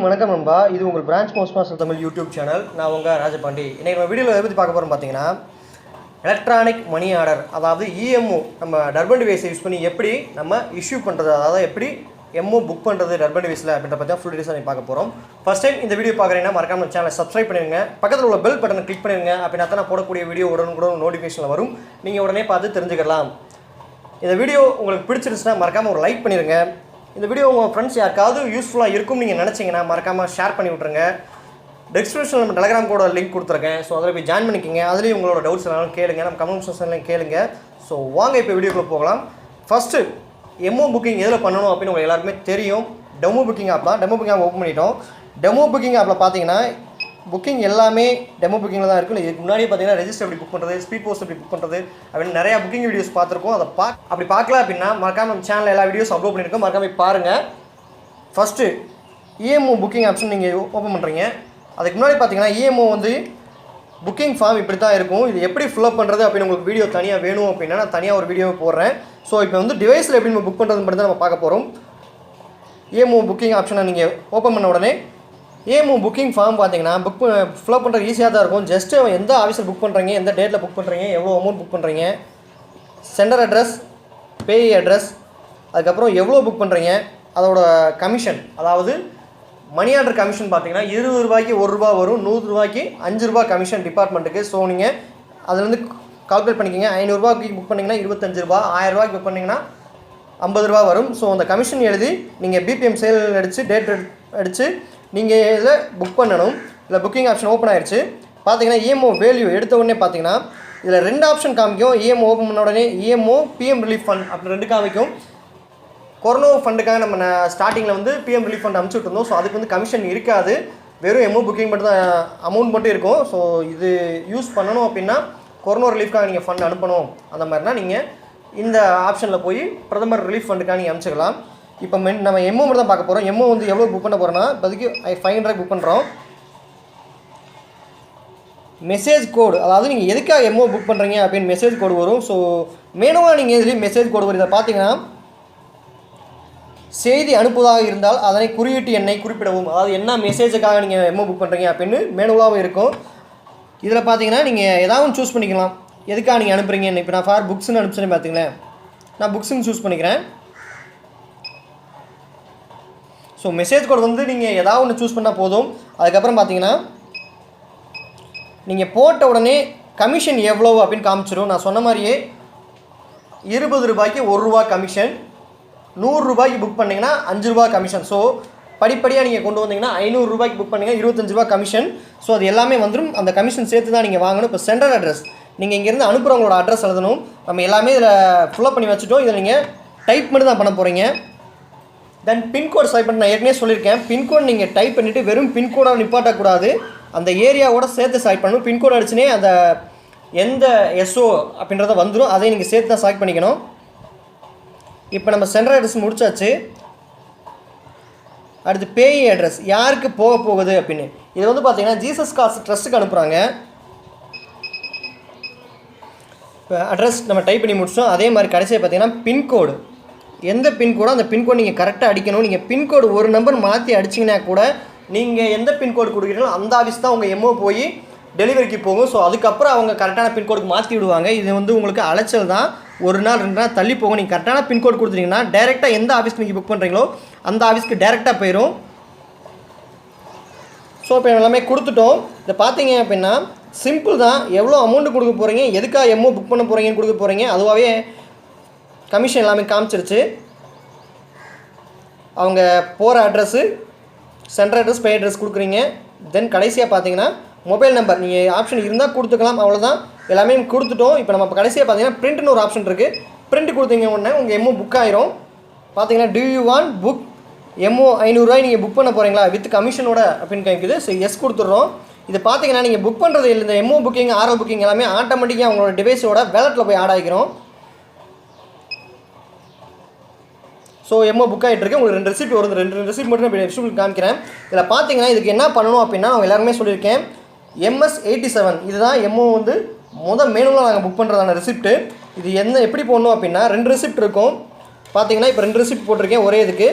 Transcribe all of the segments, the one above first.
எல்லோருக்கும் வணக்கம் நண்பா. இது உங்கள் branch most master Tamil YouTube channel. நான் உங்கள் ராஜபாண்டி. இன்றைக்கி நம்ம வீடியோவில் எதை பற்றி பார்க்க போகிறோம் பார்த்தீங்கன்னா, எலக்ட்ரானிக் மணி ஆர்டர், அதாவது இஎம்ஓ நம்ம டர்பன் டிவைஸை யூஸ் பண்ணி எப்படி நம்ம இஷ்யூ பண்ணுறது, அதாவது எப்படி எம்ஓ புக் பண்ணுறது டர்பன் டிவைஸில் அப்படின்ற பற்றி தான் ஃபுல் டீட்டெயில்ஸ் நீங்கள் பார்க்க போகிறோம். ஃபஸ்ட் டைம் இந்த வீடியோ பார்க்குறீங்கன்னா மறக்காம நம்ம சேனலை சப்ஸ்கிரைப் பண்ணிடுங்க, பக்கத்தில் உள்ள பெல் பட்டனை கிளிக் பண்ணிடுங்க. அப்படின்னா தான் நான் போடக்கூடிய வீடியோ உடனுக்குடன் நோட்டிஃபிகேஷனில் வரும், நீங்கள் உடனே பார்த்து தெரிஞ்சுக்கலாம். இந்த வீடியோ உங்களுக்கு பிடிச்சிருந்துச்சுன்னா மறக்காமல் ஒரு லைக் பண்ணிடுங்க. இந்த வீடியோ உங்கள் ஃப்ரெண்ட்ஸ் யாருக்காவது யூஸ்ஃபுல்லாக இருக்கும் நீங்கள் நினச்சிங்கன்னா மறக்காமல் ஷேர் பண்ணி விட்ருங்க. டிஸ்கிரிப்ஷனில் நம்ம டெலகிராம் கூட லிங்க் கொடுத்துருக்கேன். ஸோ அதில் போய் ஜாயின் பண்ணிக்கோங்க. அதுலேயும் உங்களோட டவுட்ஸ் எல்லாம் கேளுங்க, நம்ம கமெண்ட் செக்ஷன்லையும் கேளுங்க. ஸோ வாங்க இப்போ வீடியோக்குள்ளே போகலாம். ஃபஸ்ட்டு எம்ஓ புக்கிங் எதில் பண்ணணும் அப்படின்னு உங்களுக்கு எல்லாருக்குமே தெரியும். டெமோ புக்கிங் ஆப் தான். டெமோ புக்கிங் ஆப் ஓப்பன் பண்ணிட்டோம். டெமோ புக்கிங் ஆப்பில் பார்த்தீங்கன்னா புக்கிங் எல்லாமே டெமோ புக்கிங்கில் தான் இருக்குது. இதுக்கு முன்னாடி பார்த்தீங்கன்னா ரெஜிஸ்டர் எப்படி புக் பண்ணுறது, ஸ்பீட் போஸ்ட் எப்படி புக் பண்ணுறது அப்படின்னு நிறையா புக்கிங் வீடியோஸ் பார்த்துருக்கோம். அதை அப்படி பார்க்கல அப்படின்னா மறக்காம நம்ம சேனலில் எல்லா வீடியோஸ் அப்லோட் பண்ணியிருக்கோம், மறக்காம பாருங்கள். ஃபஸ்ட்டு இஎம்ஓ புக்கிங் ஆப்ஷன் நீங்கள் ஓப்பன் பண்ணுறீங்க. அதுக்கு முன்னாடி பார்த்தீங்கன்னா இஎம்ஓ வந்து புக்கிங் ஃபார்ம் இப்படி தான் இருக்கும். இது எப்படி ஃபில்அப் பண்ணுறது அப்படின்னு உங்களுக்கு வீடியோ தனியாக வேணும் அப்படின்னா நான் தனியாக ஒரு வீடியோ போடுறேன். ஸோ இப்போ வந்து டிவைஸில் எப்படி நம்ம புக் பண்ணுறது மட்டும் தான் நம்ம பார்க்க போகிறோம். இஎம்ஓ புக்கிங் ஆப்ஷனை நீங்கள் ஓப்பன் பண்ண உடனே இஎம்ஓ புக்கிங் ஃபார்ம் பார்த்தீங்கன்னா ஃபில்அப் பண்ணுறது ஈஸியாக தான் இருக்கும். ஜஸ்ட்டு எந்த ஆஃபீஸில் புக் பண்ணுறீங்க, எந்த டேட்டில் புக் பண்ணுறீங்க, எவ்வளோ அமௌண்ட் புக் பண்ணுறீங்க, சென்டர் அட்ரஸ், பேய் அட்ரஸ், அதுக்கப்புறம் எவ்வளோ புக் பண்ணுறீங்க, அதோட கமிஷன், அதாவது மணி ஆர்டர் கமிஷன் பார்த்தீங்கன்னா 20 ரூபாய்க்கு 1 ரூபா வரும், 100 ரூபாய்க்கு 5 ரூபா கமிஷன் டிபார்ட்மெண்ட்டுக்கு. ஸோ நீங்கள் அதுலேருந்து கால்குலேட் பண்ணிக்கிங்க. 500 ரூபாய்க்கு புக் பண்ணிங்கன்னா 25 ரூபா, 1000 ரூபாய்க்கு புக் பண்ணிங்கன்னா 50 ரூபா வரும். ஸோ அந்த கமிஷன் எழுதி நீங்கள் பிபிஎம் சேல் அடித்து டேட் அடித்து நீங்கள் இதில் புக் பண்ணணும். இதில் புக்கிங் ஆப்ஷன் ஓப்பன் ஆகிடுச்சு. பார்த்தீங்கன்னா இஎம்ஓ வேல்யூ எடுத்த உடனே பார்த்தீங்கன்னா இதில் 2 ஆப்ஷன் காமிக்கும். இஎம்ஓ ஓப்பன் பண்ண உடனே இஎம்ஓ பிஎம் ரிலீஃப் ஃபண்ட் அப்படி 2 காமிக்கும். கொரோனா ஃபண்டுக்காக நம்ம ஸ்டார்டிங்கில் வந்து பிஎம் ரிலீஃப் ஃபண்ட் அனுப்பிச்சி விட்டுருந்தோம். ஸோ அதுக்கு வந்து கமிஷன் இருக்காது, வெறும் எம்ஓ புக்கிங் மட்டும் தான் அமௌண்ட் மட்டும் இருக்கும். ஸோ இது யூஸ் பண்ணணும் அப்படின்னா கொரோனா ரிலீஃப்காக நீங்கள் ஃபண்ட் அனுப்பணும் அந்த மாதிரினா நீங்கள் இந்த ஆப்ஷனில் போய் பிரதமர் ரிலீஃப் ஃபண்டுக்காக நீங்கள் அனுப்பிச்சிக்கலாம். இப்போ நம்ம எம்ஓ மட்டும் தான் பார்க்க போகிறோம். எம்ஓ வந்து எவ்வளோ புக் பண்ண போகிறோன்னா இப்போதைக்கு 500 புக் பண்ணுறோம். மெசேஜ் கோடு, அதாவது நீங்கள் எதுக்காக எம்ஓ புக் பண்ணுறீங்க அப்படின்னு மெசேஜ் கோடு வரும். ஸோ மேனுவாக நீங்கள் எதுலேயும் மெசேஜ் கோடு வரும். இதை பார்த்தீங்கன்னா செய்தி அனுப்புவதாக இருந்தால் அதனை குறியீட்டு எண்ணை குறிப்பிடவும், அதாவது என்ன மெசேஜுக்காக நீங்கள் எம்ஓ புக் பண்ணுறீங்க அப்படின்னு மேனுவலாகவும் இருக்கும். இதில் பார்த்தீங்கன்னா நீங்கள் ஏதாவது ஒன்று சூஸ் பண்ணிக்கலாம், எதுக்காக நீங்கள் அனுப்புகிறீங்க. இப்போ நான் ஃபார் புக்ஸ்ன்னு அனுப்பிச்சேன்னு பார்த்தீங்களேன், நான் புக்ஸுன்னு சூஸ் பண்ணிக்கிறேன். ஸோ மெசேஜ் கோட் வந்து நீங்கள் ஏதாவது ஒன்று சூஸ் பண்ணால் போதும். அதுக்கப்புறம் பார்த்தீங்கன்னா நீங்கள் போட்ட உடனே கமிஷன் எவ்வளோ அப்படின்னு காமிச்சிடும். நான் சொன்ன மாதிரியே 20 ரூபாய்க்கு 1 ரூபா கமிஷன், 100 ரூபாய்க்கு புக் பண்ணிங்கன்னா 5 ரூபா கமிஷன். ஸோ படிப்படியாக நீங்கள் கொண்டு வந்தீங்கன்னா 500 ரூபாய்க்கு புக் பண்ணிங்கன்னா 25 ரூபா கமிஷன். ஸோ அது எல்லாமே வந்துடும். அந்த கமிஷன் சேர்த்து தான் நீங்கள் வாங்கணும். இப்போ சென்டர் அட்ரஸ் நீங்கள் இங்கேருந்து அனுப்புகிறவங்களோட அட்ரஸ் எழுதணும். நம்ம எல்லாமே இதில் ஃபில்அப் பண்ணி வச்சுட்டோம். இதில் நீங்கள் டைப் மட்டும் தான் பண்ண போகிறீங்க. தென் பின்கோட் ஸ்வைப் பண்ணி நான் ஏற்கனவே சொல்லியிருக்கேன். பின்கோட் நீங்கள் டைப் பண்ணிவிட்டு வெறும் பின்கோடாக நிப்பாட்டக்கூடாது, அந்த ஏரியாவோட சேர்த்து ஸ்வைப் பண்ணணும். பின்கோட் அடிச்சுனே அந்த எந்த எஸ்ஓ அப்படின்றத வந்துடும், அதை நீங்கள் சேர்த்து தான் ஸ்வைப் பண்ணிக்கணும். இப்போ நம்ம சென்டர் அட்ரஸ் முடிச்சாச்சு. அடுத்து பேய் அட்ரஸ், யாருக்கு போக போகுது அப்படின்னு. இது வந்து பார்த்தீங்கன்னா ஜீசஸ் காஸ் ட்ரஸ்ட்டுக்கு அனுப்புகிறாங்க. இப்போ அட்ரஸ் நம்ம டைப் பண்ணி முடிச்சோம். அதே மாதிரி கடைசியாக பார்த்தீங்கன்னா பின்கோடு, எந்த பின்கோடோ அந்த பின்கோடு நீங்கள் கரெக்டாக அடிக்கணும். நீங்கள் பின்கோடு ஒரு நம்பர் மாற்றி அடிச்சிங்கன்னா கூட நீங்கள் எந்த பின்கோடு கொடுக்குறீங்களோ அந்த ஆஃபீஸ் தான் உங்கள் எம்ஓ போய் டெலிவரிக்கு போகும். ஸோ அதுக்கப்புறம் அவங்க கரெக்டான பின்கோடுக்கு மாற்றி விடுவாங்க. இது வந்து உங்களுக்கு அலைச்சல் தான், 1 நாள் 2 நாள் தள்ளி போகும். நீங்கள் கரெக்டான பின்கோடு கொடுத்துட்டீங்கன்னா டேரெக்டாக எந்த ஆஃபீஸ்க்கு நீங்கள் புக் பண்ணுறீங்களோ அந்த ஆஃபீஸ்க்கு டேரெக்டாக போயிடும். ஸோ இப்போ எல்லாமே கொடுத்துட்டோம். இதை பார்த்தீங்க அப்படின்னா சிம்பிள் தான். எவ்வளோ அமௌண்ட்டு கொடுக்க போகிறீங்க, எதுக்காக எம்ஓ புக் பண்ண போகிறீங்கன்னு கொடுக்க போகிறீங்க, அதுவாகவே கமிஷன் எல்லாமே காமிச்சிருச்சு. அவங்க போகிற அட்ரஸ்ஸு, சென்டர் அட்ரஸ், பே அட்ரஸ் கொடுக்குறீங்க. தென் கடைசியாக பார்த்தீங்கன்னா மொபைல் நம்பர் நீங்கள் ஆப்ஷன் இருந்தால் கொடுத்துக்கலாம். அவ்வளோதான், எல்லாமே கொடுத்துட்டோம். இப்போ நம்ம கடைசியாக பார்த்தீங்கன்னா பிரிண்ட்னு ஒரு ஆப்ஷன் இருக்குது. பிரிண்ட் கொடுத்தீங்க உடனே உங்கள் எம்ஓ புக் ஆயிரும். பார்த்தீங்கன்னா due you want book MO 500 ரூபாய் நீங்கள் புக் பண்ண போகிறீங்களா வித் கமிஷனோட அப்படின்னு கேட்குது. ஸோ எஸ் கொடுத்துட்றோம். இது பார்த்தீங்கன்னா நீங்கள் புக் பண்ணுறது இல்லை, இந்த எம்ஓ புக்கிங், ஆர்எல் புக்கிங் எல்லாமே ஆட்டோமேட்டிக்காக உங்களோட டிவைஸோட வேலெட்டில் போய் ஆட் ஆகிக்கிறோம். ஸோ எம்ஓ புக் ஆகிட்டு இருக்கு. உங்களுக்கு 2 ரெசிப்ட் வருது. 2 ரெசிப்ட் மட்டும் நான் ரெசிப்ட் காமிக்கிறேன். இதில் பார்த்தீங்கன்னா இதுக்கு என்ன பண்ணணும் அப்படின்னா நான் எல்லாருமே சொல்லியிருக்கேன், MS87 இதுதான் எம்ஓ வந்து மேனுவலாக நாங்கள் புக் பண்ணுறதான ரெசிப்ட்டு. இது எப்படி போடணும் அப்படின்னா 2 ரெசிப்ட் இருக்கும். பார்த்தீங்கன்னா இப்போ 2 ரெசிப்ட் போட்டிருக்கேன் ஒரே இதுக்கு.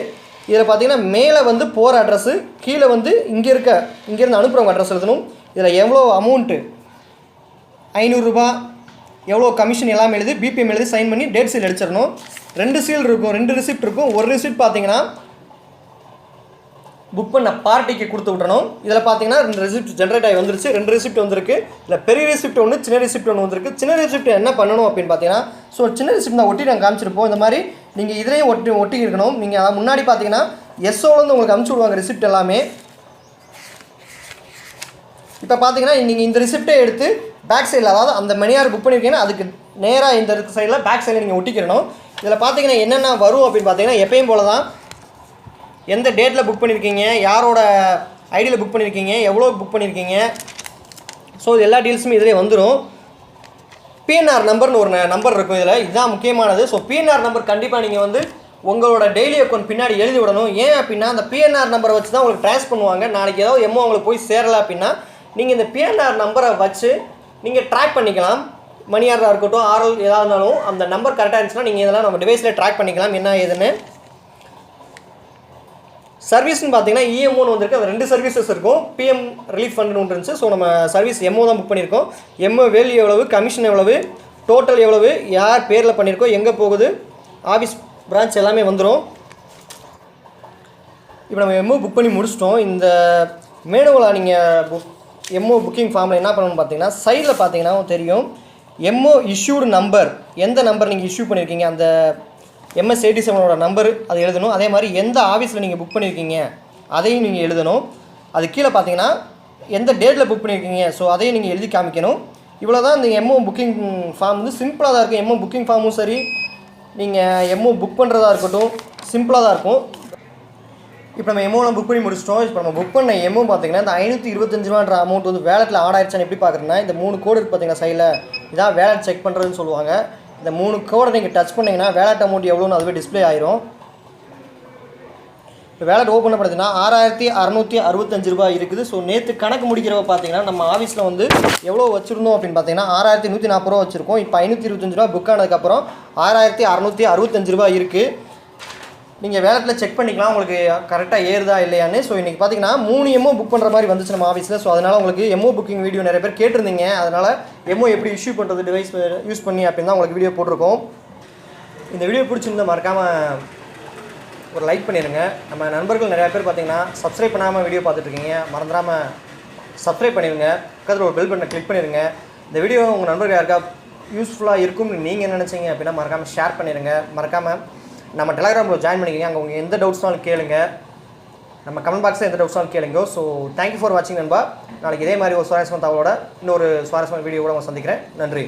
இதில் பார்த்தீங்கன்னா மேலே வந்து போகிற அட்ரஸ்ஸு, கீழே வந்து இங்கேருந்து அனுப்புகிறவங்க அட்ரஸ் எழுதணும். இதில் எவ்வளோ அமௌண்ட்டு 500 ரூபா எவ்வளோ கமிஷன் எல்லாமே எழுதி பிபிஎம் எழுதி சைன் பண்ணி டேட் சீல் அடிச்சிடணும். 2 சீல் இருக்கும், 2 ரிசிப்ட் இருக்கும். ஒரு ரிசிப்ட் பார்த்தீங்கன்னா புக் பண்ண பார்ட்டிக்கு கொடுத்து விட்டணும். இதில் பார்த்தீங்கன்னா 2 ரிசிப்ட் ஜென்ரேட் ஆகி வந்துருச்சு. 2 ரிசிப்ட் வந்திருக்கு. இல்லை பெரிய ரிசிப்ட் ஒன்று, சின்ன ரிசிப்ட் ஒன்று வந்திருக்கு. சின்ன ரிசிப்ட் என்ன பண்ணணும் அப்படின்னு பார்த்தீங்கன்னா, ஸோ சின்ன ரிசிப்ட் நான் ஒட்டி நாங்கள் காமிச்சிருப்போம். இந்த மாதிரி நீங்கள் இதிலையும் ஒட்டி இருக்கணும். நீங்கள் அதை முன்னாடி பார்த்தீங்கன்னா எஸ்ஓலேருந்து உங்களுக்கு அனுப்பிச்சி விடுவாங்க ரிசிப்ட் எல்லாமே. இப்போ பார்த்தீங்கன்னா நீங்கள் இந்த ரிசிப்டை எடுத்து பேக் சைடில், அதாவது அந்த மணியார் புக் பண்ணியிருக்கீங்கன்னா அதுக்கு நேராக இந்த சைடில் பேக் சைடில் நீங்கள் ஒட்டிக்கிறணும். இதில் பார்த்தீங்கன்னா என்னென்ன வரும் அப்படின்னு பார்த்தீங்கன்னா, எப்பயும் போல தான் எந்த டேட்டில் புக் பண்ணியிருக்கீங்க, யாரோட ஐடியில் புக் பண்ணியிருக்கீங்க, எவ்வளோ புக் பண்ணியிருக்கீங்க, ஸோ இது எல்லா டீல்ஸுமே இதிலே வந்துடும். பிஎன்ஆர் நம்பர்னு ஒரு நம்பர் இருக்கும் இதில், இதுதான் முக்கியமானது. ஸோ பிஎன்ஆர் நம்பர் கண்டிப்பாக நீங்கள் வந்து உங்களோட டெய்லி அக்கௌண்ட் பின்னாடி எழுதி விடணும். ஏன் அப்படின்னா அந்த பிஎன்ஆர் நம்பரை வச்சு தான் உங்களுக்கு ட்ரான்ஸ் பண்ணுவாங்க. நாளைக்கு ஏதாவது எம்மோ உங்களுக்கு போய் சேரலை அப்படின்னா நீங்கள் இந்த பிஎன்ஆர் நம்பரை வச்சு நீங்கள் ட்ராக் பண்ணிக்கலாம். மணியாராக இருக்கட்டும், ஆர்எல் ஏதாவது இருந்தாலும் அந்த நம்பர் கரெக்டாக இருந்துச்சுன்னா நீங்கள் இதெல்லாம் நம்ம டிவைஸில் ட்ராக் பண்ணிக்கலாம் என்ன ஏதுன்னு. சர்வீஸ்னு பார்த்தீங்கன்னா இஎம்ஓன்னு வந்திருக்கு. அது 2 சர்வீசஸ் இருக்கும். பிஎம் ரிலீஃப் ஃபண்டுன்னு ஒன்று இருந்துச்சு. ஸோ நம்ம சர்வீஸ் எம்ஓ தான் புக் பண்ணியிருக்கோம். எம்ஓ வேல்யூ எவ்வளவு, கமிஷன் எவ்வளவு, டோட்டல் எவ்வளவு, யார் பேரில் பண்ணியிருக்கோம், எங்கே போகுது, ஆஃபீஸ் பிரான்ச் எல்லாமே வந்துடும். இப்போ நம்ம எம்ஓ புக் பண்ணி முடிச்சிட்டோம். இந்த மேனுவலாக நீங்கள் எம்ஓ புக்கிங் ஃபார்மில் என்ன பண்ணணும்னு பார்த்தீங்கன்னா, சைடில் பார்த்தீங்கன்னா தெரியும் எம்ஓ இஷ்யூடு நம்பர், எந்த நம்பர் நீங்கள் இஷ்யூ பண்ணியிருக்கீங்க அந்த MS87ஓட நம்பர் அது எழுதணும். அதே மாதிரி எந்த ஆஃபீஸில் நீங்கள் புக் பண்ணியிருக்கீங்க அதையும் நீங்கள் எழுதணும். அது கீழே பார்த்தீங்கன்னா எந்த டேட்டில் புக் பண்ணியிருக்கீங்க, ஸோ அதையும் நீங்கள் எழுதி காமிக்கணும். இவ்வளோ தான் இந்த எம்ஓ புக்கிங் ஃபார்ம் வந்து சிம்பிளாக தான் இருக்கும். எம்ஓ புக்கிங் ஃபார்மும் சரி, நீங்கள் எம்ஓ புக் பண்ணுறதா இருக்கட்டும், சிம்பிளாக தான் இருக்கும். இப்போ நம்ம எம்ஓலாம் புக் பண்ணி முடிச்சிட்டோம். இப்போ நம்ம புக் பண்ண எம்ஓ பார்த்தீங்கன்னா இந்த 525 ரூபான்ற அமௌண்ட் வந்து வேலெட்டில் ஆட் ஆயிடுச்சான்னு எப்படி பார்க்குறேன்னா, இந்த 3 கோடு இருக்குது பார்த்தீங்கன்னா சைடில், இதான் வேலெட் செக் பண்ணுறதுன்னு சொல்லுவாங்க. இந்த 3 கோடை நீங்கள் டச் பண்ணிங்கன்னா வேலெட் அமௌண்ட் எவ்வளோன்னு அதுவே டிஸ்பிளே ஆயிரும். இப்போ வேலெட் ஓப்பன் பண்ணப்படுதுன்னா 6665 ரூபாய் இருக்குது. ஸோ நேற்று கணக்கு முடிக்கிறவ பார்த்தீங்கன்னா நம்ம ஆஃபீஸில் வந்து எவ்வளோ வச்சுருந்தோம் அப்படின்னு பார்த்தீங்கன்னா 6140 ரூபா வச்சுருக்கோம். இப்போ 525 ரூபா புக் ஆனதுக்கப்புறம் 6665 ரூபாய் இருக்குது. நீங்கள் வேலெட்டில் செக் பண்ணிக்கலாம் உங்களுக்கு கரெக்டாக ஏறுதா இல்லையான்னு. ஸோ இன்றைக்கி பார்த்தீங்கன்னா 3 எம்ஓ புக் பண்ணுற மாதிரி வந்துச்சு நம்ம ஆஃபீஸில். ஸோ அதனால் உங்களுக்கு எம்ஓ புக்கிங் வீடியோ நிறைய பேர் கேட்டிருந்தீங்க. அதனால் எம்ஓ எப்படி இஷ்யூ பண்ணுறது டிவைஸ் யூஸ் பண்ணி அப்படின்னு தான் உங்களுக்கு வீடியோ போட்டிருக்கோம். இந்த வீடியோ பிடிச்சிருந்தால் மறக்காமல் ஒரு லைக் பண்ணிடுங்க. நம்ம நண்பர்கள் நிறையா பேர் பார்த்தீங்கன்னா சப்ஸ்கிரைப் பண்ணாமல் வீடியோ பார்த்துட்ருக்கீங்க, மறந்துடாமல் சப்ஸ்கிரைப் பண்ணிடுங்க. பக்கத்தில் ஒரு பெல் பட்டனை கிளிக் பண்ணிடுங்க. இந்த வீடியோ உங்கள் நண்பர்கள் யாருக்கா யூஸ்ஃபுல்லாக இருக்கும்னு நீங்கள் நினச்சிங்க அப்படின்னா மறக்காமல் ஷேர் பண்ணிடுங்க. மறக்காமல் நம்ம டெலகிராமில் ஜாயின் பண்ணிக்கிங்க. அங்கே உங்கள் எந்த டவுட்ஸ்னாலும் கேளுங்க. நம்ம கமெண்ட் பாக்ஸில் எந்த டவுட்ஸ்னாலும் கேளுங்க. ஸோ தேங்க்யூ ஃபார் வாட்சிங் நண்பா. நாளைக்கு இதே மாதிரி ஒரு சுவாரஸ்யமான தகவலோட இன்னொரு சுவாரஸ்யமான வீடியோ கூட உங்களை சந்திக்கிறேன். நன்றி.